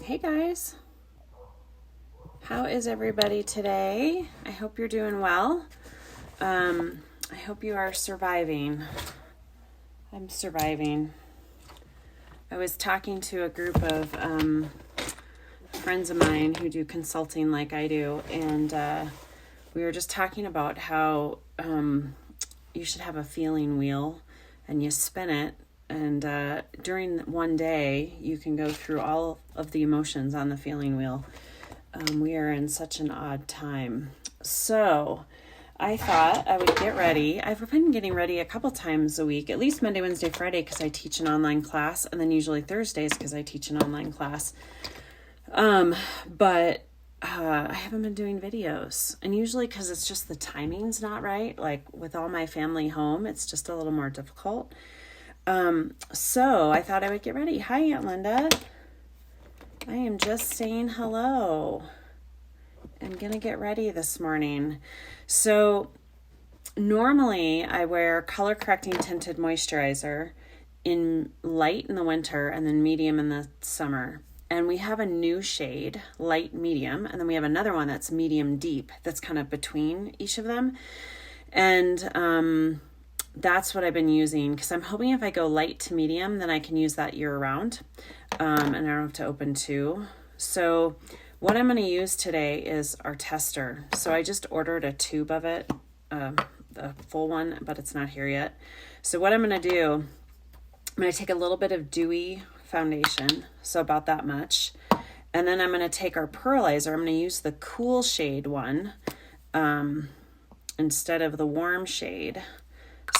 Hey guys, how is everybody today? I hope you're doing well. I hope you are surviving. I'm surviving. I was talking to a group of friends of mine who do consulting like I do, and we were just talking about how you should have a feeling wheel and you spin it. And during one day, you can go through all of the emotions on the feeling wheel. We are in such an odd time. So I thought I would get ready. I've been getting ready a couple times a week, at least Monday, Wednesday, Friday, because I teach an online class, and then usually Thursdays because I teach an online class. But I haven't been doing videos, and usually because it's just the timing's not right. Like with all my family home, it's just a little more difficult. So I thought I would get ready. Hi, Aunt Linda. I am just saying hello. I'm gonna get ready this morning. So normally I wear color correcting tinted moisturizer in light in the winter and then medium in the summer. And we have a new shade, light medium, and then we have another one that's medium deep that's kind of between each of them. And that's what I've been using, because I'm hoping if I go light to medium, then I can use that year round, and I don't have to open two. So what I'm going to use today is our tester. So I just ordered a tube of it, the full one, but it's not here yet. So what I'm going to do, I'm going to take a little bit of dewy foundation, so about that much, and then I'm going to take our pearlizer. I'm going to use the cool shade one instead of the warm shade.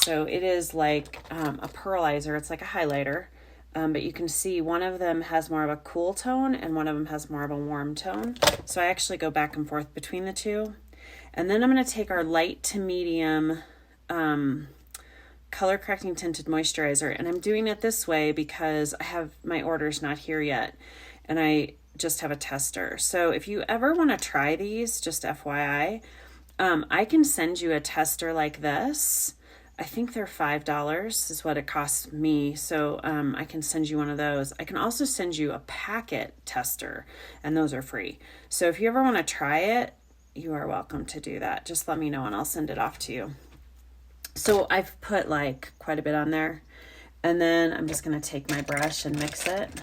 So it is like a pearlizer. It's like a highlighter, but you can see one of them has more of a cool tone and one of them has more of a warm tone. So I actually go back and forth between the two. And then I'm going to take our light to medium color correcting tinted moisturizer. And I'm doing it this way because I have my orders not here yet, and I just have a tester. So if you ever want to try these, just FYI, I can send you a tester like this. I think they're $5 is what it costs me. So I can send you one of those. I can also send you a packet tester, and those are free. So if you ever want to try it, you are welcome to do that. Just let me know and I'll send it off to you. So I've put like quite a bit on there, and then I'm just going to take my brush and mix it.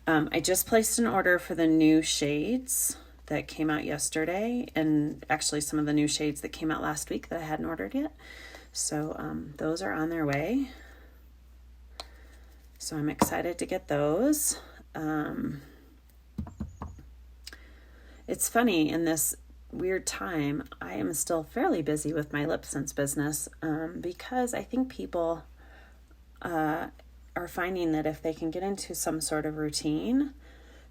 I just placed an order for the new shades that came out yesterday, and actually some of the new shades that came out last week that I hadn't ordered yet. So those are on their way. So I'm excited to get those. It's funny, in this weird time, I am still fairly busy with my lip sense business because I think people are finding that if they can get into some sort of routine,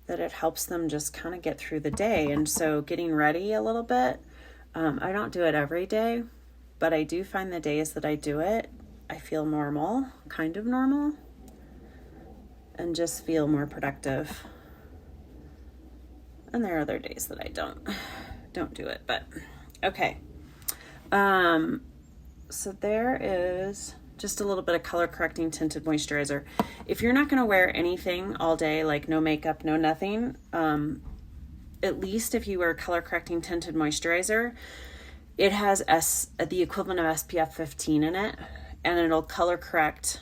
that it helps them just kind of get through the day. And so getting ready a little bit, I don't do it every day, but I do find the days that I do it, I feel normal, kind of normal, and just feel more productive. And there are other days that I don't do it, but okay. So there is just a little bit of color correcting tinted moisturizer. If you're not going to wear anything all day, like no makeup, no nothing, at least if you wear color correcting tinted moisturizer, it has the equivalent of SPF 15 in it, and it'll color correct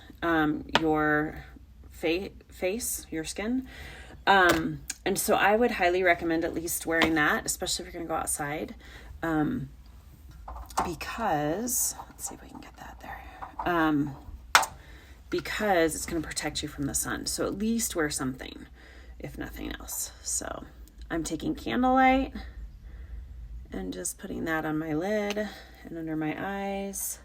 your face, your skin. And so I would highly recommend at least wearing that, especially if you're going to go outside, because, let's see if we can get that there, because it's going to protect you from the sun. So at least wear something, if nothing else. So I'm taking candlelight and just putting that on my lid and under my eyes.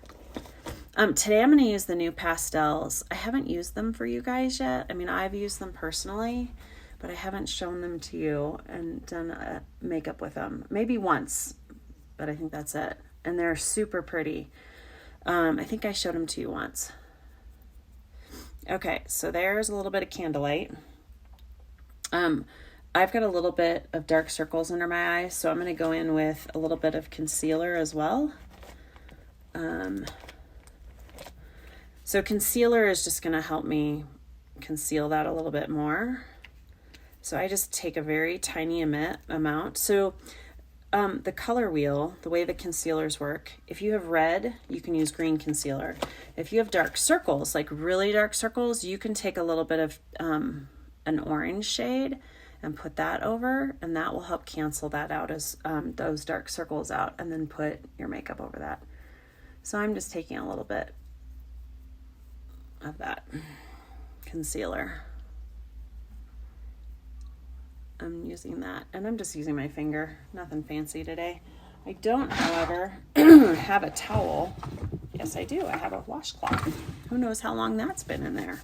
Today I'm going to use the new Pastels. I haven't used them for you guys yet. I mean, I've used them personally, but I haven't shown them to you and done makeup with them. Maybe once, but I think that's it. And they're super pretty. I think I showed them to you once. Okay, so there's a little bit of candlelight. I've got a little bit of dark circles under my eyes, so I'm going to go in with a little bit of concealer as well. So concealer is just going to help me conceal that a little bit more. So I just take a very tiny amount. So the color wheel, the way the concealers work, if you have red, you can use green concealer. If you have dark circles, like really dark circles, you can take a little bit of an orange shade and put that over, and that will help cancel that out as those dark circles out, and then put your makeup over that. So I'm just taking a little bit of that concealer. I'm using that, and I'm just using my finger, nothing fancy today. I don't, however, have a towel. Yes, I do. I have a washcloth. Who knows how long that's been in there.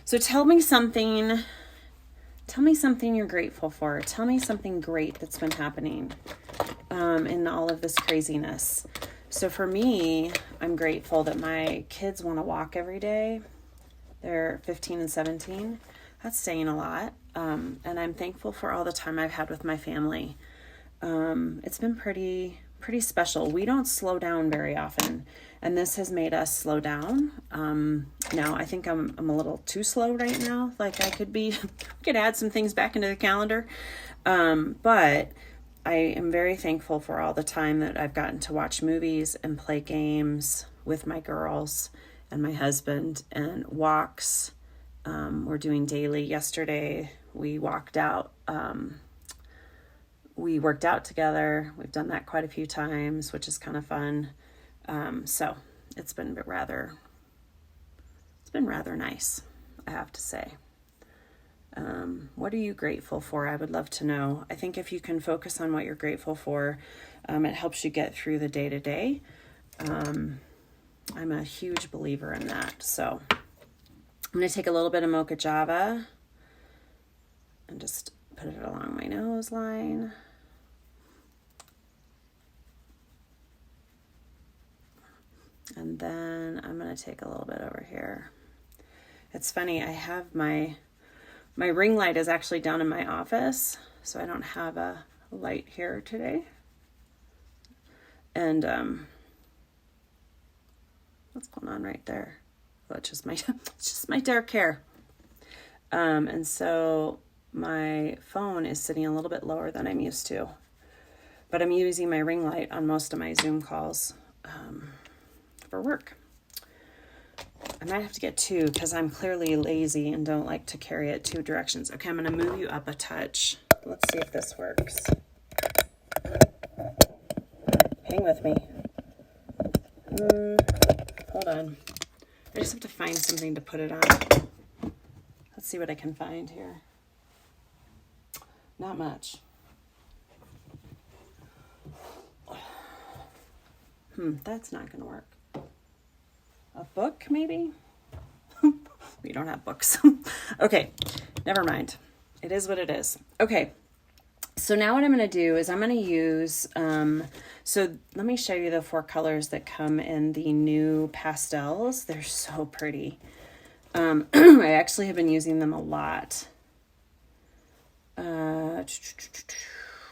So tell me something you're grateful for. Tell me something great that's been happening in all of this craziness. So for me, I'm grateful that my kids want to walk every day. They're 15 and 17. That's saying a lot. And I'm thankful for all the time I've had with my family. It's been pretty special. We don't slow down very often, and this has made us slow down. Now I think I'm a little too slow right now. Like I could add some things back into the calendar. But I am very thankful for all the time that I've gotten to watch movies and play games with my girls and my husband, and walks. We're doing daily. Yesterday we walked out. We worked out together. We've done that quite a few times, which is kind of fun. So it's been rather nice, I have to say. What are you grateful for? I would love to know. I think if you can focus on what you're grateful for, it helps you get through the day to day. I'm a huge believer in that. So I'm going to take a little bit of Mocha Java and just put it along my nose line. And then I'm going to take a little bit over here. It's funny, I have my ring light is actually down in my office, so I don't have a light here today. And what's going on right there? Well, it's just my dark hair. And so my phone is sitting a little bit lower than I'm used to. But I'm using my ring light on most of my Zoom calls for work. I might have to get two because I'm clearly lazy and don't like to carry it two directions. Okay, I'm going to move you up a touch. Let's see if this works. Hang with me. Hold on. I just have to find something to put it on. Let's see what I can find here. Not much. That's not going to work. A book, maybe? We don't have books. Okay, never mind. It is what it is. Okay, so now what I'm going to do is I'm going to use, so let me show you the 4 colors that come in the new pastels. They're so pretty. I actually have been using them a lot.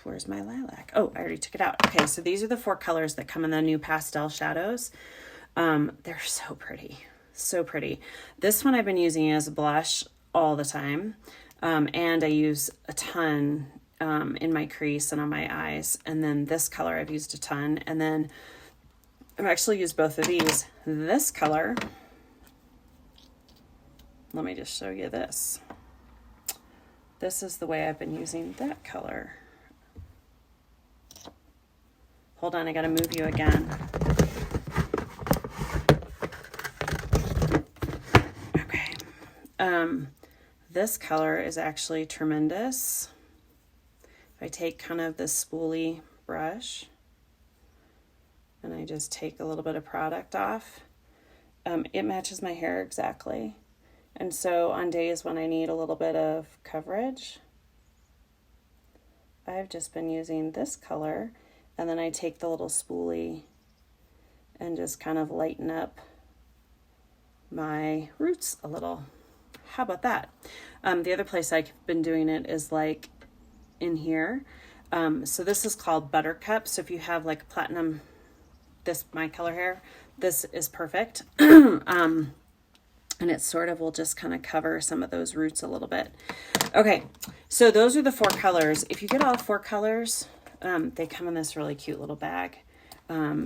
Where's my lilac? Oh, I already took it out. Okay, so these are the 4 colors that come in the new pastel shadows. They're so pretty. So pretty. This one I've been using as a blush all the time. And I use a ton in my crease and on my eyes. And then this color I've used a ton. And then I've actually used both of these. This color, let me just show you this. This is the way I've been using that color. Hold on, I gotta move you again. Okay. This color is actually tremendous. If I take kind of this spoolie brush and I just take a little bit of product off, it matches my hair exactly. And so on days when I need a little bit of coverage, I've just been using this color, and then I take the little spoolie and just kind of lighten up my roots a little. How about that? The other place I've been doing it is like in here. So this is called Buttercup. So if you have like platinum, my color hair, this is perfect. And it sort of will just kind of cover some of those roots a little bit. Okay, so those are the 4 colors. If you get all 4 colors, they come in this really cute little bag,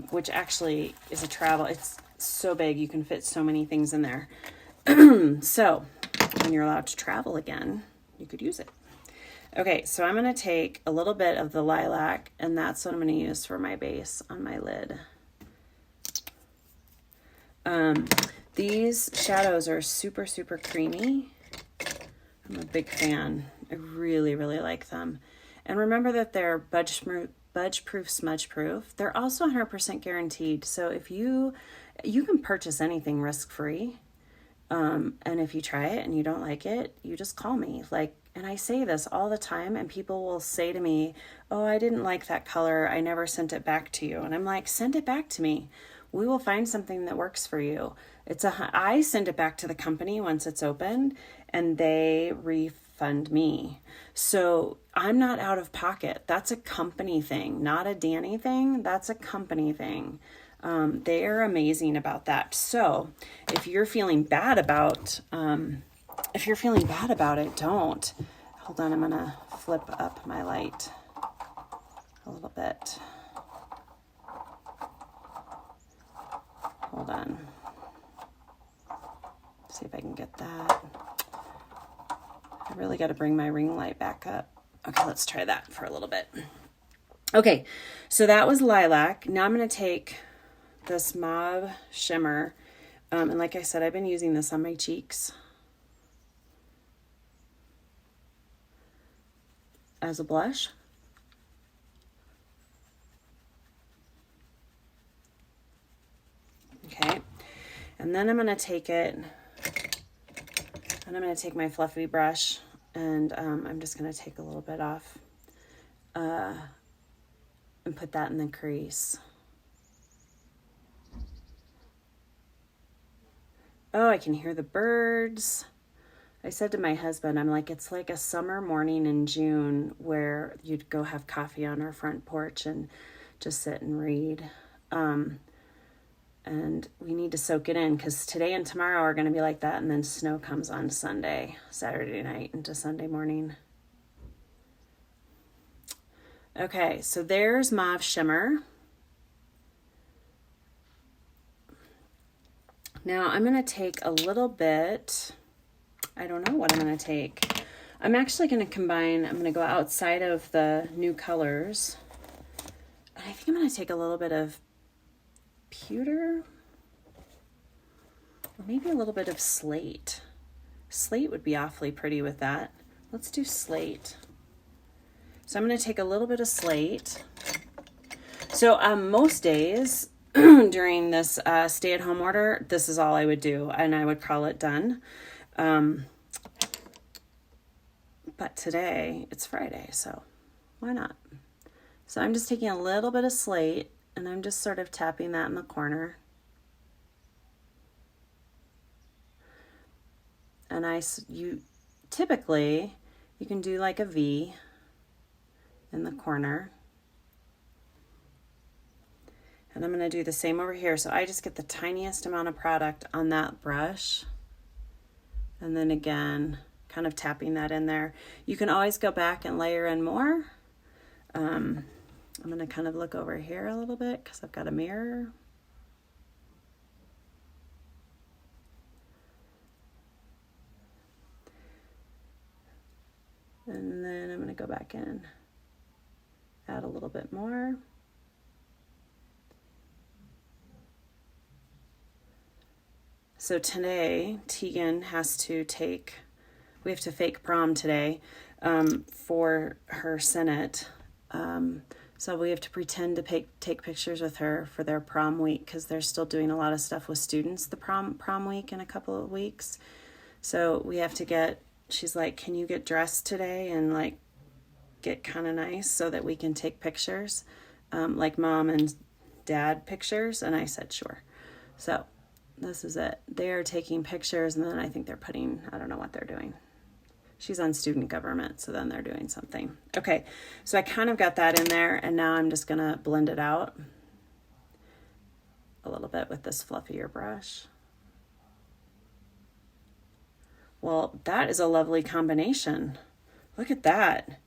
which actually is a travel. It's so big, you can fit so many things in there. So when you're allowed to travel again, you could use it. Okay, so I'm going to take a little bit of the lilac, and that's what I'm going to use for my base on my lid. These shadows are super, super creamy. I'm a big fan. I really, really like them. And remember that they're budge-proof, smudge-proof. They're also 100% guaranteed. So if you can purchase anything risk-free. And if you try it and you don't like it, you just call me. And I say this all the time, and people will say to me, oh, I didn't like that color. I never sent it back to you. And I'm like, send it back to me. We will find something that works for you. I send it back to the company once it's opened, and they refund me. So I'm not out of pocket. That's a company thing, not a Danny thing. That's a company thing. They are amazing about that. So if you're feeling bad about, it, don't. Hold on, I'm gonna flip up my light a little bit. Hold on. See if I can get that. I really got to bring my ring light back up. Okay, let's try that for a little bit. Okay, so that was lilac. Now I'm going to take this mauve shimmer. And like I said, I've been using this on my cheeks as a blush. Okay, and then I'm going to take it, and I'm going to take my fluffy brush, and I'm just going to take a little bit off and put that in the crease. Oh, I can hear the birds. I said to my husband, I'm like, it's like a summer morning in June where you'd go have coffee on our front porch and just sit and read. And we need to soak it in because today and tomorrow are going to be like that. And then snow comes on Saturday night into Sunday morning. Okay, so there's Mauve Shimmer. Now I'm going to take a little bit, I don't know what I'm going to take. I'm actually going to combine, I'm going to go outside of the new colors. And I think I'm going to take a little bit of pewter, or maybe a little bit of slate. Slate would be awfully pretty with that. Let's do slate. So I'm going to take a little bit of slate. So most days during this stay-at-home order, this is all I would do, and I would call it done. But today, it's Friday, so why not? So I'm just taking a little bit of slate, and I'm just sort of tapping that in the corner. And typically, you can do like a V in the corner. And I'm going to do the same over here. So I just get the tiniest amount of product on that brush. And then again, kind of tapping that in there. You can always go back and layer in more. I'm going to kind of look over here a little bit because I've got a mirror. And then I'm going to go back in, add a little bit more. So today, Tegan has to we have to fake prom today for her Senate. So we have to pretend to take pictures with her for their prom week because they're still doing a lot of stuff with students the prom week in a couple of weeks. So we have to she's like, can you get dressed today and like get kind of nice so that we can take pictures, like mom and dad pictures? And I said, sure. So this is it. They're taking pictures, and then I think I don't know what they're doing. She's on student government, so then they're doing something. Okay, so I kind of got that in there, and now I'm just going to blend it out a little bit with this fluffier brush. Well, that is a lovely combination. Look at that.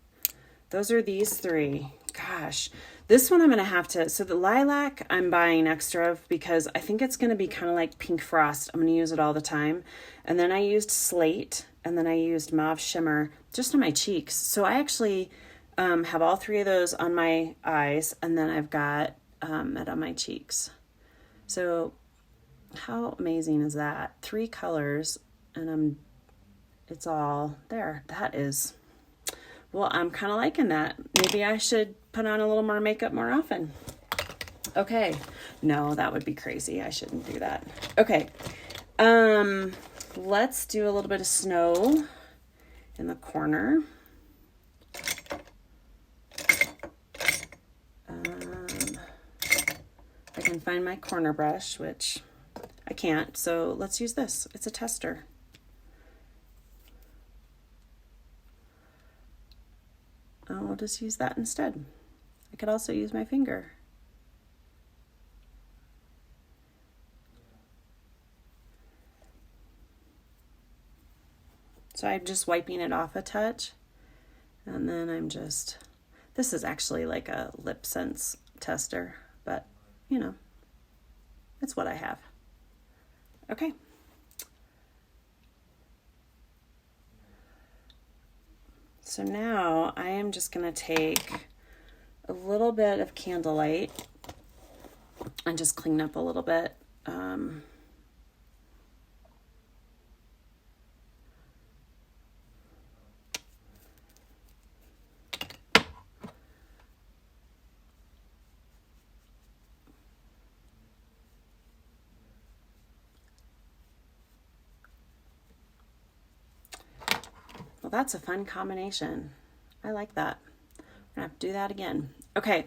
Those are these three. Gosh, this one I'm going to have to, so the lilac I'm buying extra of because I think it's going to be kind of like pink frost. I'm going to use it all the time. And then I used slate, and then I used mauve shimmer just on my cheeks. So I actually have all three of those on my eyes, and then I've got it on my cheeks. So how amazing is that? 3 colors, and it's all there. That is, well, I'm kind of liking that. Maybe I should put on a little more makeup more often. Okay. No, that would be crazy. I shouldn't do that. Okay. Let's do a little bit of snow in the corner. I can find my corner brush, which I can't, so let's use this. It's a tester. I'll just use that instead. I could also use my finger. So I'm just wiping it off a touch, and then I'm just, this is actually like a lip sense tester, but you know, it's what I have. Okay. So now I am just going to take a little bit of Candlelight and just clean up a little bit. Well, that's a fun combination. I like that. I'm gonna have to do that again. Okay.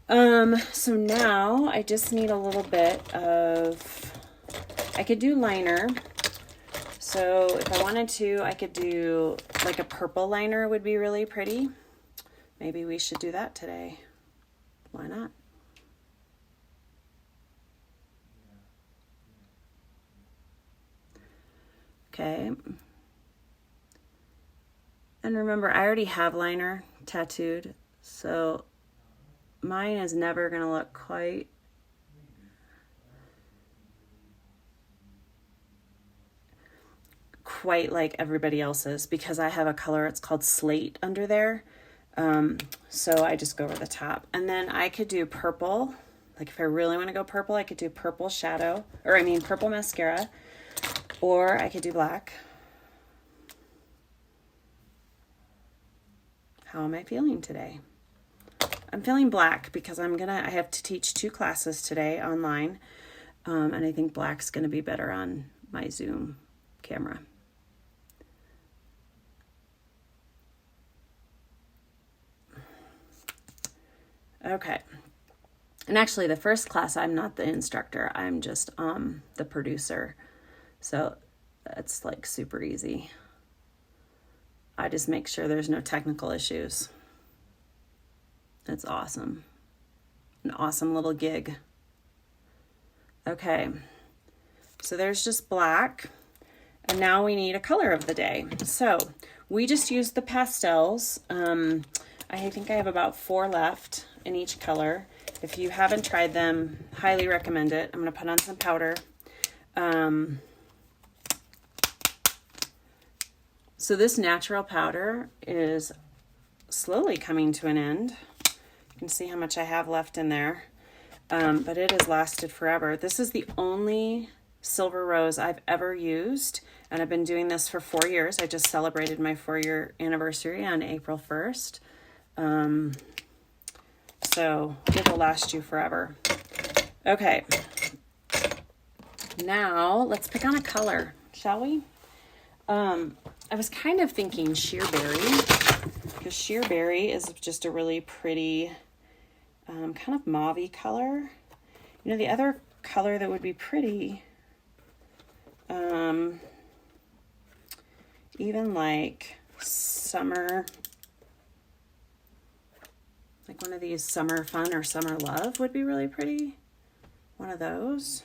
So now I just need a little bit of, I could do liner. So if I wanted to, I could do like a purple liner would be really pretty. Maybe we should do that today. Why not? Okay. And remember, I already have liner tattooed, so mine is never going to look quite like everybody else's because I have a color, it's called slate under there. So I just go over the top. And then I could do purple. Like if I really want to go purple, I could do purple shadow, or I mean purple mascara, or I could do black. How am I feeling today? I'm feeling black because I have to teach 2 classes today online. And I think black's going to be better on my Zoom camera. Okay. And actually the first class, I'm not the instructor. I'm just the producer. So it's like super easy. I just make sure there's no technical issues. It's awesome. An awesome little gig. Okay. So there's just black. And now we need a color of the day. So we just used the pastels. I think I have about 4 left in each color. If you haven't tried them, highly recommend it. I'm going to put on some powder. So this natural powder is slowly coming to an end. You can see how much I have left in there. But it has lasted forever. This is the only silver rose I've ever used, and I've been doing this for 4 years. I just celebrated my 4-year anniversary on April 1st. So it will last you forever. Okay. Now let's pick on a color, shall we? I was kind of thinking sheer berry, because sheer berry is just a really pretty kind of mauve-y color. You know, the other color that would be pretty, even like summer, like one of these Summer Fun or Summer Love would be really pretty. One of those.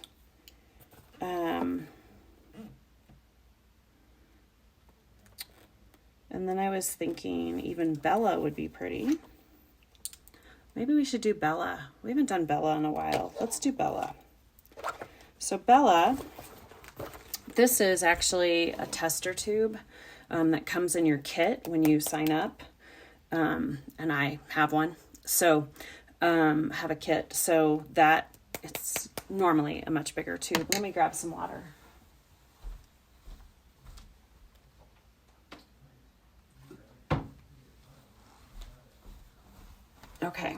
And then I was thinking even Bella would be pretty. Maybe we should do Bella. We haven't done Bella in a while. Let's do Bella. So Bella, this is actually a tester tube that comes in your kit when you sign up. And I have one. So have a kit. So that it's normally a much bigger tube. Let me grab some water. Okay.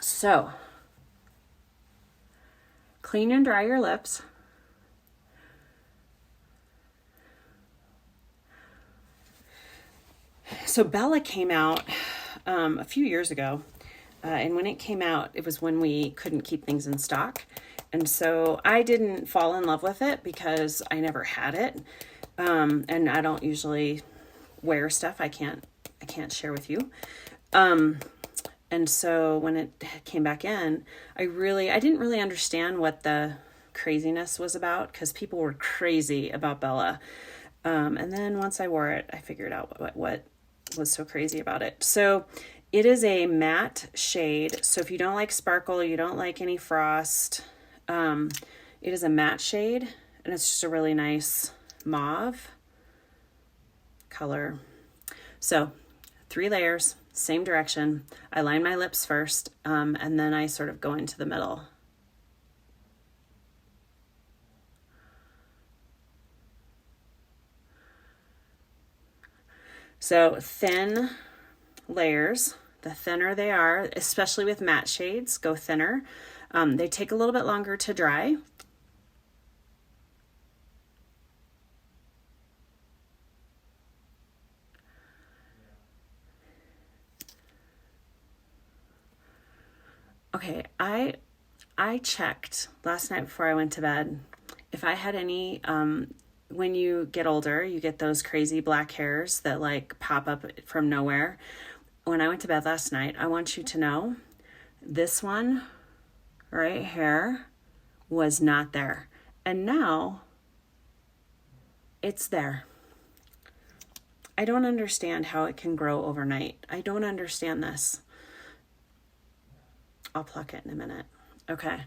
So clean and dry your lips. So Bella came out a few years ago. And when it came out, it was when we couldn't keep things in stock. And so I didn't fall in love with it because I never had it. And I don't usually wear stuff I can't share with you. And so when it came back in, I didn't really understand what the craziness was about because people were crazy about Bella. And then once I wore it, I figured out what was so crazy about it. So it is a matte shade. So if you don't like sparkle, you don't like any frost, it is a matte shade, and it's just a really nice mauve color. So 3 layers, same direction. I line my lips first, and then I sort of go into the middle. So thin layers, the thinner they are, especially with matte shades, go thinner. They take a little bit longer to dry. Okay, I checked last night before I went to bed if I had any, when you get older, you get those crazy black hairs that like pop up from nowhere. When I went to bed last night, I want you to know this one right here was not there. And now it's there. I don't understand how it can grow overnight. I don't understand this. I'll pluck it in a minute. Okay.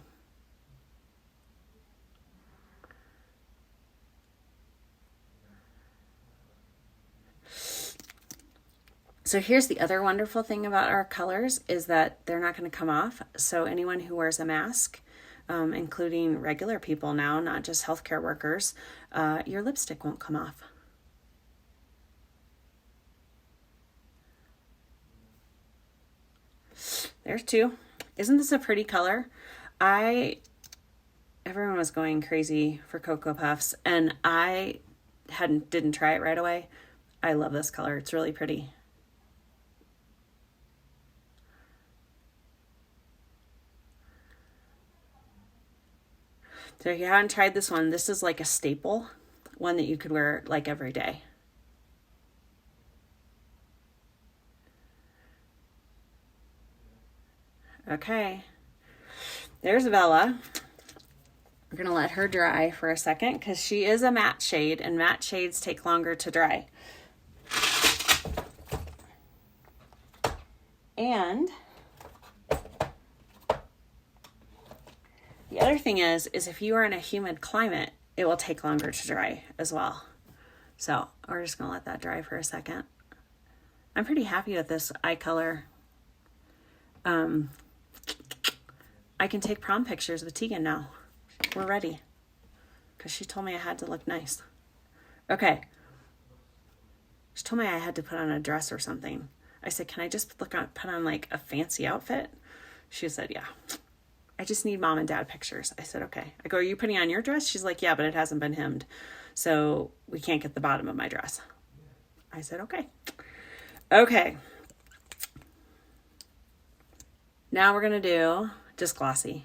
So here's the other wonderful thing about our colors is that they're not going to come off. So anyone who wears a mask, including regular people now, not just healthcare workers, your lipstick won't come off. There's 2. Isn't this a pretty color? Everyone was going crazy for Cocoa Puffs, and I didn't try it right away. I love this color. It's really pretty. So if you haven't tried this one, this is like a staple, one that you could wear like every day. Okay, there's Bella. We're going to let her dry for a second because she is a matte shade, and matte shades take longer to dry. And the other thing is if you are in a humid climate, it will take longer to dry as well. So we're just going to let that dry for a second. I'm pretty happy with this eye color. I can take prom pictures with Tegan now. We're ready. Because she told me I had to look nice. Okay. She told me I had to put on a dress or something. I said, can I just put on like a fancy outfit? She said, yeah. I just need mom and dad pictures. I said, okay. I go, are you putting on your dress? She's like, yeah, but it hasn't been hemmed. So we can't get the bottom of my dress. I said, okay. Okay. Now we're going to do just glossy.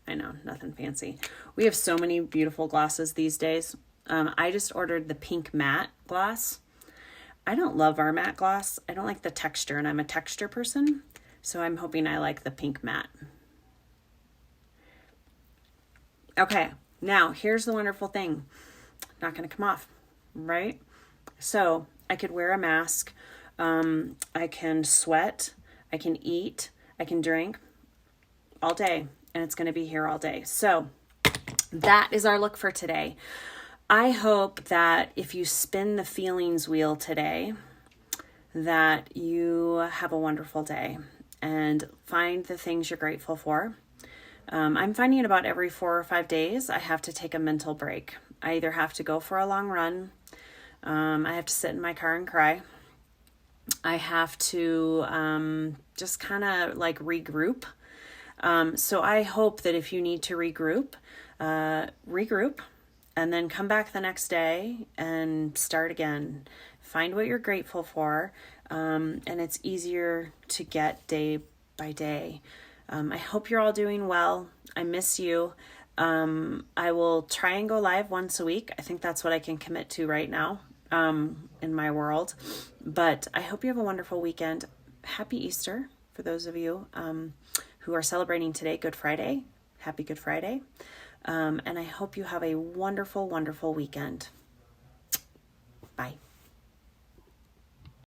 I know, nothing fancy. We have so many beautiful glosses these days. I just ordered the pink matte gloss. I don't love our matte gloss. I don't like the texture, and I'm a texture person. So I'm hoping I like the pink matte. Okay, now here's the wonderful thing. Not going to come off, right? So I could wear a mask. I can sweat. I can eat. I can drink all day, and it's going to be here all day. So that is our look for today. I hope that if you spin the feelings wheel today, that you have a wonderful day and find the things you're grateful for. I'm finding about every 4 or 5 days, I have to take a mental break. I either have to go for a long run. I have to sit in my car and cry. I have to just kind of like regroup. So I hope that if you need to regroup, and then come back the next day and start again. Find what you're grateful for, and it's easier to get day by day. I hope you're all doing well. I miss you. I will try and go live once a week. I think that's what I can commit to right now in my world. But I hope you have a wonderful weekend. Happy Easter for those of you who are celebrating today, Good Friday. Happy Good Friday. And I hope you have a wonderful, wonderful weekend. Bye.